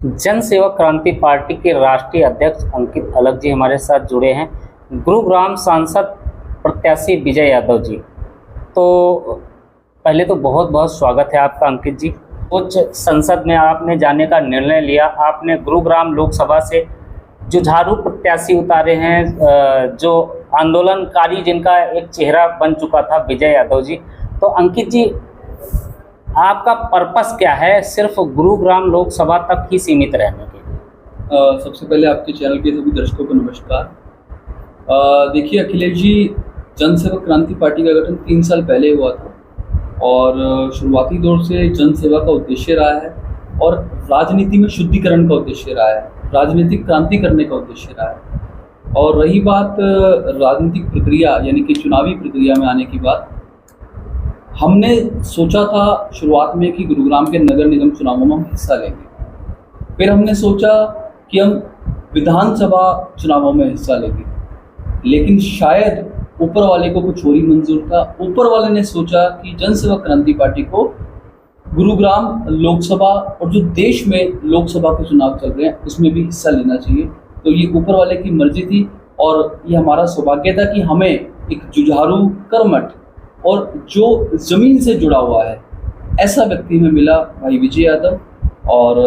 जन सेवक क्रांति पार्टी के राष्ट्रीय अध्यक्ष अंकित अलग जी हमारे साथ जुड़े हैं। गुरुग्राम सांसद प्रत्याशी विजय यादव जी, तो पहले तो बहुत बहुत स्वागत है आपका अंकित जी। उच्च संसद में आपने जाने का निर्णय लिया। आपने गुरुग्राम लोकसभा से जुझारू प्रत्याशी उतारे हैं, जो आंदोलनकारी जिनका एक चेहरा बन चुका था, विजय यादव जी। तो अंकित जी, आपका पर्पस क्या है सिर्फ गुरुग्राम लोकसभा तक ही सीमित रहने के लिए? सबसे पहले आपके चैनल के सभी दर्शकों को नमस्कार। देखिए अखिलेश जी, जन सेवक क्रांति पार्टी का गठन 3 साल पहले हुआ था और शुरुआती दौर से जन सेवा का उद्देश्य रहा है और राजनीति में शुद्धिकरण का उद्देश्य रहा है, राजनीतिक क्रांति करने का उद्देश्य रहा है। और रही बात राजनीतिक प्रक्रिया यानी कि चुनावी प्रक्रिया में आने की बात, हमने सोचा था शुरुआत में कि गुरुग्राम के नगर निगम चुनावों में हम हिस्सा लेंगे। फिर हमने सोचा कि हम विधानसभा चुनावों में हिस्सा लेंगे, लेकिन शायद ऊपर वाले को कुछ और ही मंजूर था। ऊपर वाले ने सोचा कि जन सेवक क्रांति पार्टी को गुरुग्राम लोकसभा और जो देश में लोकसभा के चुनाव चल रहे हैं उसमें भी हिस्सा लेना चाहिए। तो ये ऊपर वाले की मर्जी थी और ये हमारा सौभाग्य था कि हमें एक जुझारू, कर्मठ और जो ज़मीन से जुड़ा हुआ है ऐसा व्यक्ति में मिला, भाई विजय यादव। और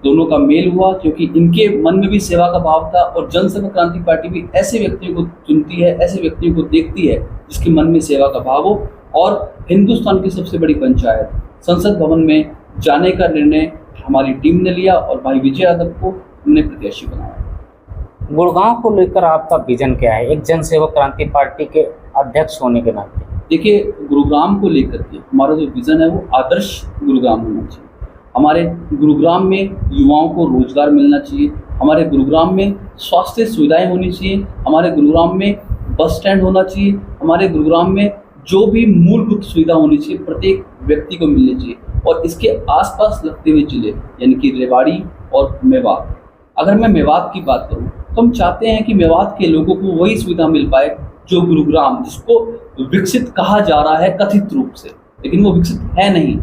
दोनों का मेल हुआ क्योंकि इनके मन में भी सेवा का भाव था और जन सेवक क्रांति पार्टी भी ऐसे व्यक्तियों को चुनती है, ऐसे व्यक्तियों को देखती है जिसके मन में सेवा का भाव हो। और हिंदुस्तान की सबसे बड़ी पंचायत संसद भवन में जाने का निर्णय हमारी टीम ने लिया और भाई विजय यादव को हमने प्रत्याशी बनाया। गुड़गांव को लेकर आपका विजन क्या है, एक जन सेवक क्रांति पार्टी के अध्यक्ष होने के नाते? देखिए, गुरुग्राम को लेकर के हमारा जो विज़न है वो आदर्श गुरुग्राम होना चाहिए। हमारे गुरुग्राम में युवाओं को रोजगार मिलना चाहिए, हमारे गुरुग्राम में स्वास्थ्य सुविधाएं होनी चाहिए, हमारे गुरुग्राम में बस स्टैंड होना चाहिए, हमारे गुरुग्राम में जो भी मूलभूत सुविधा होनी चाहिए प्रत्येक व्यक्ति को मिलनी चाहिए। और इसके आसपास लगते हुए जिले यानी कि रेवाड़ी और मेवात, अगर मैं मेवात की बात करूँ तो हम चाहते हैं कि मेवात के लोगों को वही सुविधा मिल पाए जो गुरुग्राम, जिसको विकसित कहा जा रहा है कथित रूप से, लेकिन वो विकसित है नहीं।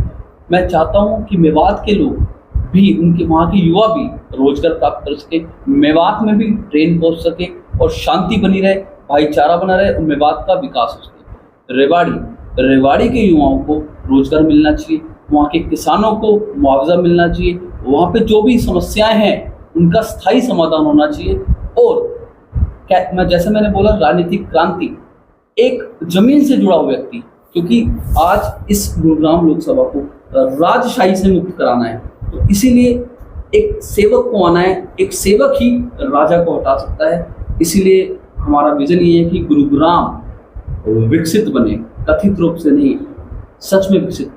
मैं चाहता हूँ कि मेवात के लोग भी, उनके वहाँ के युवा भी रोजगार प्राप्त कर सके, मेवात में भी ट्रेन पहुँच सके और शांति बनी रहे, भाईचारा बना रहे और मेवात का विकास हो सके। रेवाड़ी के युवाओं को रोजगार मिलना चाहिए, वहाँ के किसानों को मुआवजा मिलना चाहिए, वहाँ पे जो भी समस्याएं हैं उनका स्थायी समाधान होना चाहिए। और जैसे मैंने बोला, राजनीतिक क्रांति, एक जमीन से जुड़ा हुआ व्यक्ति, क्योंकि आज इस गुरुग्राम लोकसभा को राजशाही से मुक्त कराना है, तो इसीलिए एक सेवक को आना है। एक सेवक ही राजा को हटा सकता है। इसीलिए हमारा विजन ये है कि गुरुग्राम विकसित बने, कथित रूप से नहीं, सच में विकसित।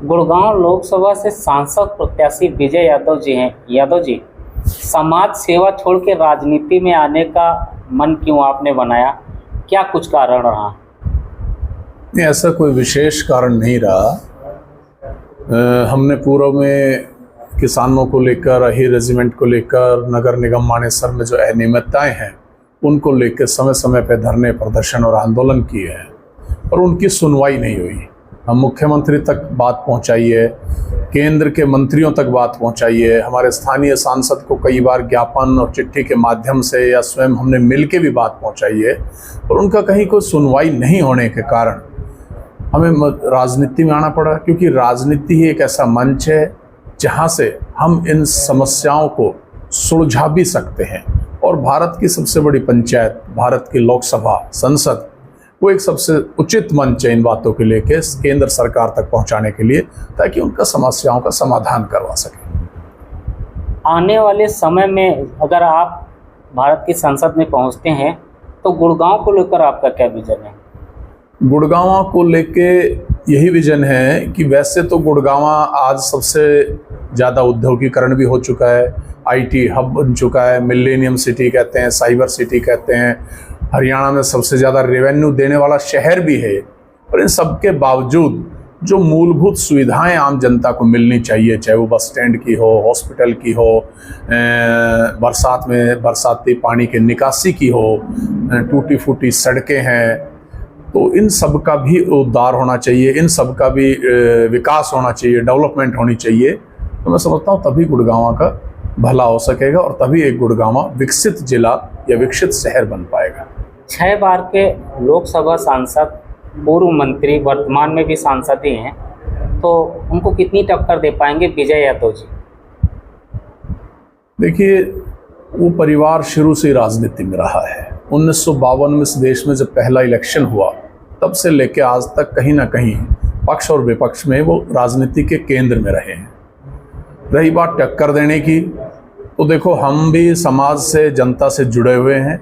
गुड़गांव लोकसभा से सांसद प्रत्याशी विजय यादव जी हैं। यादव जी, समाज सेवा छोड़ के राजनीति में आने का मन क्यों आपने बनाया, क्या कुछ कारण रहा? नहीं, ऐसा कोई विशेष कारण नहीं रहा। हमने पूर्व में किसानों को लेकर, अही रेजिमेंट को लेकर, नगर निगम मानेसर में जो अनियमितताएं हैं उनको लेकर समय समय पर धरने, प्रदर्शन और आंदोलन किए हैं और उनकी सुनवाई नहीं हुई। हम मुख्यमंत्री तक बात पहुंचाई है, केंद्र के मंत्रियों तक बात पहुंचाई है, हमारे स्थानीय सांसद को कई बार ज्ञापन और चिट्ठी के माध्यम से या स्वयं हमने मिल के भी बात पहुंचाई है और उनका कहीं कोई सुनवाई नहीं होने के कारण हमें राजनीति में आना पड़ा। क्योंकि राजनीति ही एक ऐसा मंच है जहां से हम इन समस्याओं को सुलझा भी सकते हैं। और भारत की सबसे बड़ी पंचायत, भारत की लोकसभा, संसद, वो एक सबसे उचित मंच है इन बातों के लेके केंद्र सरकार तक पहुंचाने के लिए, ताकि उनका समस्याओं का समाधान करवा सके। आने वाले समय में अगर आप भारत की संसद में पहुंचते हैं तो गुड़गांव को लेकर आपका क्या विजन है? गुड़गांव को लेके यही विजन है कि वैसे तो गुड़गांव आज सबसे ज़्यादा औद्योगिकरण भी हो चुका है, आईटी हब बन चुका है, मिलेनियम सिटी कहते हैं, साइबर सिटी कहते हैं, हरियाणा में सबसे ज़्यादा रेवेन्यू देने वाला शहर भी है। और इन सब के बावजूद जो मूलभूत सुविधाएं आम जनता को मिलनी चाहिए, चाहे वो बस स्टैंड की हो, हॉस्पिटल की हो, बरसात में बरसाती पानी के निकासी की हो, टूटी फूटी सड़कें हैं, तो इन सब का भी उद्धार होना चाहिए, इन सब का भी विकास होना चाहिए, डेवलपमेंट होनी चाहिए। तो मैं समझता हूँ तभी गुड़गांव का भला हो सकेगा और तभी एक गुड़गांव विकसित जिला या विकसित शहर बन पाएगा। 6 बार के लोकसभा सांसद, पूर्व मंत्री, वर्तमान में भी सांसद ही हैं, तो उनको कितनी टक्कर दे पाएंगे विजय यादव जी? देखिए, वो परिवार शुरू से राजनीति में रहा है। 1952 में इस देश में जब पहला इलेक्शन हुआ तब से लेकर आज तक कहीं ना कहीं पक्ष और विपक्ष में वो राजनीति के केंद्र में रहे हैं। रही बात टक्कर देने की, तो देखो हम भी समाज से, जनता से जुड़े हुए हैं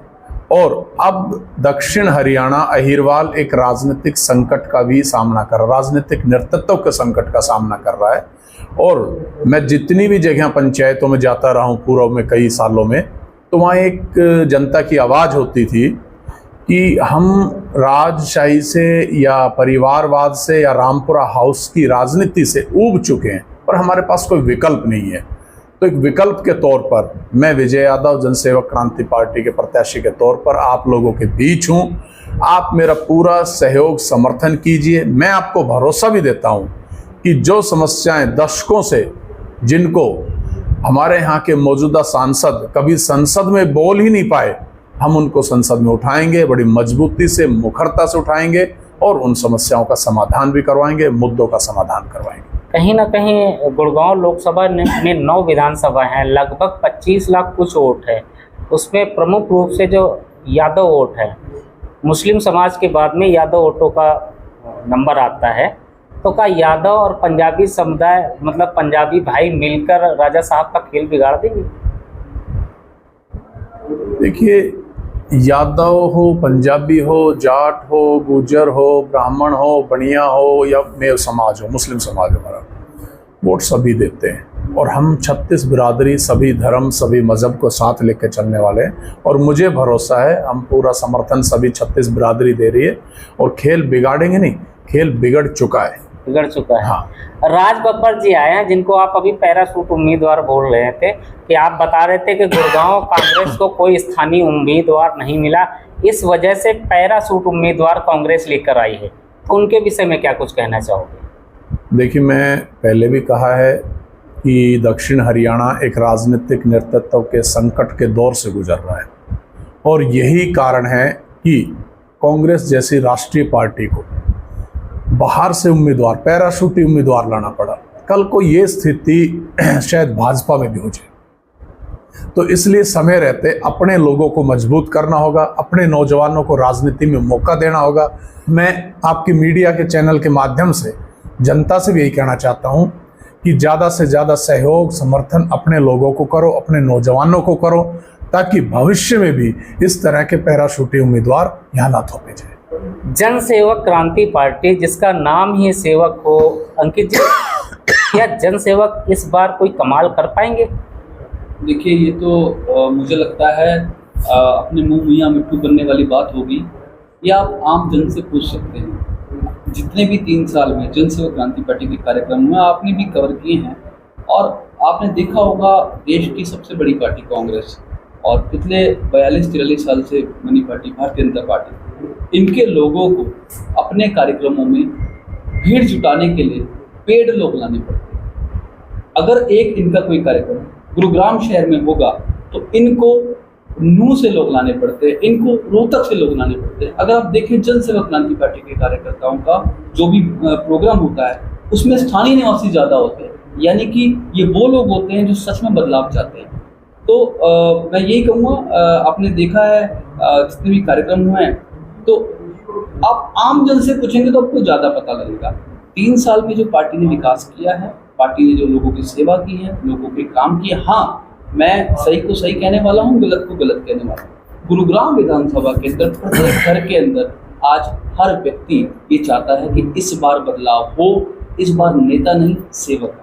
और अब दक्षिण हरियाणा अहिरवाल एक राजनीतिक संकट का भी सामना कर रहा है, राजनीतिक नेतृत्व के संकट का सामना कर रहा है। और मैं जितनी भी जगह पंचायतों में जाता रहा हूँ पूर्व में कई सालों में, तो वहाँ एक जनता की आवाज़ होती थी कि हम राजशाही से या परिवारवाद से या रामपुरा हाउस की राजनीति से ऊब चुके हैं और हमारे पास कोई विकल्प नहीं है। तो एक विकल्प के तौर पर मैं विजय यादव जनसेवक क्रांति पार्टी के प्रत्याशी के तौर पर आप लोगों के बीच हूँ। आप मेरा पूरा सहयोग समर्थन कीजिए। मैं आपको भरोसा भी देता हूँ कि जो समस्याएं दशकों से, जिनको हमारे यहाँ के मौजूदा सांसद कभी संसद में बोल ही नहीं पाए, हम उनको संसद में उठाएंगे, बड़ी मजबूती से, मुखरता से उठाएंगे और उन समस्याओं का समाधान भी करवाएंगे, मुद्दों का समाधान करवाएंगे। कहीं ना कहीं गुड़गांव लोकसभा में 9 विधानसभा हैं, लगभग 25 लाख कुछ वोट है। उसमें प्रमुख रूप से जो यादव वोट है, मुस्लिम समाज के बाद में यादव वोटों का नंबर आता है। तो क्या यादव और पंजाबी समुदाय, मतलब पंजाबी भाई मिलकर राजा साहब का खेल बिगाड़ देंगे? देखिए, यादव हो, पंजाबी हो, जाट हो, गुजर हो, ब्राह्मण हो, बनिया हो या मेव समाज हो, मुस्लिम समाज हमारा, वोट सभी देते हैं। और हम 36 बिरादरी, सभी धर्म, सभी मज़हब को साथ लेकर चलने वाले हैं और मुझे भरोसा है हम पूरा समर्थन सभी 36 बिरादरी दे रही है और खेल बिगाड़ेंगे नहीं, खेल बिगड़ चुका है। हाँ। राज बब्बर जी आए हैं, जिनको आप अभी पैराशूट उम्मीदवार बोल रहे थे, कि आप बता रहे थे कि गुड़गांव कांग्रेस को कोई स्थानीय उम्मीदवार नहीं मिला, इस वजह से पैराशूट उम्मीदवार कांग्रेस लेकर आई है। तो उनके विषय में क्या कुछ कहना चाहोगे? देखिए, मैं पहले भी कहा है कि दक्षिण हरियाणा एक राजनीतिक नेतृत्व के संकट के दौर से गुजर रहा है और यही कारण है कि कांग्रेस जैसी राष्ट्रीय पार्टी को बाहर से उम्मीदवार, पैराशूटी उम्मीदवार लाना पड़ा। कल को ये स्थिति शायद भाजपा में भी हो जाए। तो इसलिए समय रहते अपने लोगों को मजबूत करना होगा, अपने नौजवानों को राजनीति में मौका देना होगा। मैं आपकी मीडिया के चैनल के माध्यम से जनता से भी यही कहना चाहता हूँ कि ज़्यादा से ज़्यादा सहयोग, समर्थन अपने लोगों को करो, अपने नौजवानों को करो, ताकि भविष्य में भी इस तरह के पैराशूटी उम्मीदवार यहाँ ना थोपे जाए। जन सेवक क्रांति पार्टी, जिसका नाम ही सेवक हो, अंकित जी, क्या जन सेवक इस बार कोई कमाल कर पाएंगे? देखिए, ये तो मुझे लगता है अपने मुंह मियाँ मिट्टू करने वाली बात होगी। ये आप आम जन से पूछ सकते हैं। जितने भी 3 साल में जन सेवक क्रांति पार्टी के कार्यक्रम में आपने भी कवर किए हैं और आपने देखा होगा देश की सबसे बड़ी पार्टी कांग्रेस और पिछले 42-43 साल से बनी पार्टी भारतीय जनता पार्टी, इनके लोगों को अपने कार्यक्रमों में भीड़ जुटाने के लिए पेड लोग लाने पड़ते हैं। अगर एक इनका कोई कार्यक्रम गुरुग्राम शहर में होगा तो इनको नूह से लोग लाने पड़ते हैं, इनको रोहतक से लोग लाने पड़ते हैं। अगर आप देखें जन सेवक क्रांति पार्टी के कार्यकर्ताओं का जो भी प्रोग्राम होता है उसमें स्थानीय निवासी ज़्यादा होते हैं, यानी कि ये वो लोग होते हैं जो सच में बदलाव चाहते हैं। तो मैं यही कहूँगा, आपने देखा है जितने भी कार्यक्रम हुए हैं, तो आप आम जन से पूछेंगे तो आपको ज़्यादा पता लगेगा। 3 साल में जो पार्टी ने विकास किया है, पार्टी ने जो लोगों की सेवा की है, लोगों के काम किए। हाँ, मैं सही को सही कहने वाला हूँ, गलत को गलत कहने वाला हूँ। गुरुग्राम विधानसभा के अंदर प्रत्येक घर के अंदर आज हर व्यक्ति ये चाहता है कि इस बार बदलाव हो, इस बार नेता नहीं सेवक।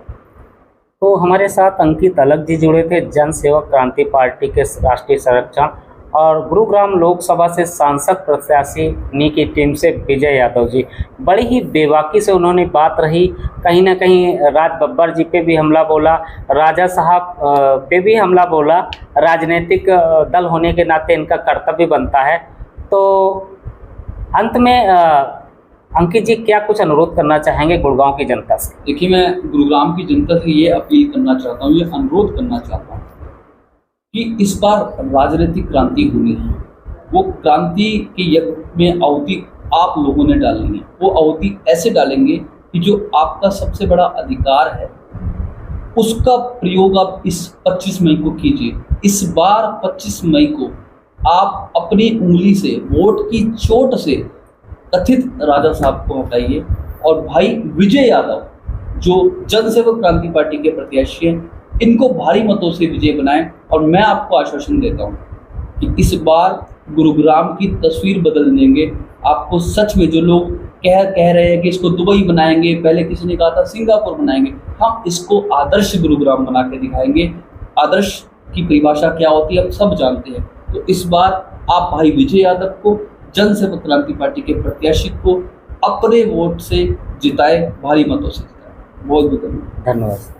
तो हमारे साथ अंकित अलग जी जुड़े थे, जन सेवक क्रांति पार्टी के राष्ट्रीय संरक्षण और गुरुग्राम लोकसभा से सांसद प्रत्याशी नी की टीम से विजय यादव जी। बड़ी ही बेबाकी से उन्होंने बात रही, कहीं ना कहीं राज बब्बर जी पे भी हमला बोला, राजा साहब पे भी हमला बोला। राजनीतिक दल होने के नाते इनका कर्तव्य बनता है। तो अंत में अंकित जी, क्या कुछ अनुरोध करना चाहेंगे गुड़गांव की जनता से? देखिए, मैं गुरुग्राम की जनता से ये अपील करना चाहता हूँ, ये अनुरोध करना चाहता हूँ कि इस बार राजनीतिक क्रांति होनी है। वो क्रांति के यज्ञ में आहुति आप लोगों ने डालनी है। वो आहुति ऐसे डालेंगे कि जो आपका सबसे बड़ा अधिकार है उसका प्रयोग आप इस 25 मई को कीजिए। इस बार 25 मई को आप अपनी उंगली से, वोट की चोट से कथित राजा साहब को हटाइए और भाई विजय यादव जो जनसेवक क्रांति पार्टी के प्रत्याशी हैं, इनको भारी मतों से विजय बनाएं। और मैं आपको आश्वासन देता हूं कि इस बार गुरुग्राम की तस्वीर बदल देंगे। आपको सच में जो लोग कह रहे हैं कि इसको दुबई बनाएंगे, पहले किसी ने कहा था सिंगापुर बनाएंगे, हम इसको आदर्श गुरुग्राम बना के दिखाएंगे। आदर्श की परिभाषा क्या होती है हम सब जानते हैं। तो इस बार आप भाई विजय यादव को, जनसेवक क्रांति पार्टी के प्रत्याशी को अपने वोट से जिताए, भारी मतों से जिताए। बहुत बहुत धन्यवाद। धन्यवाद।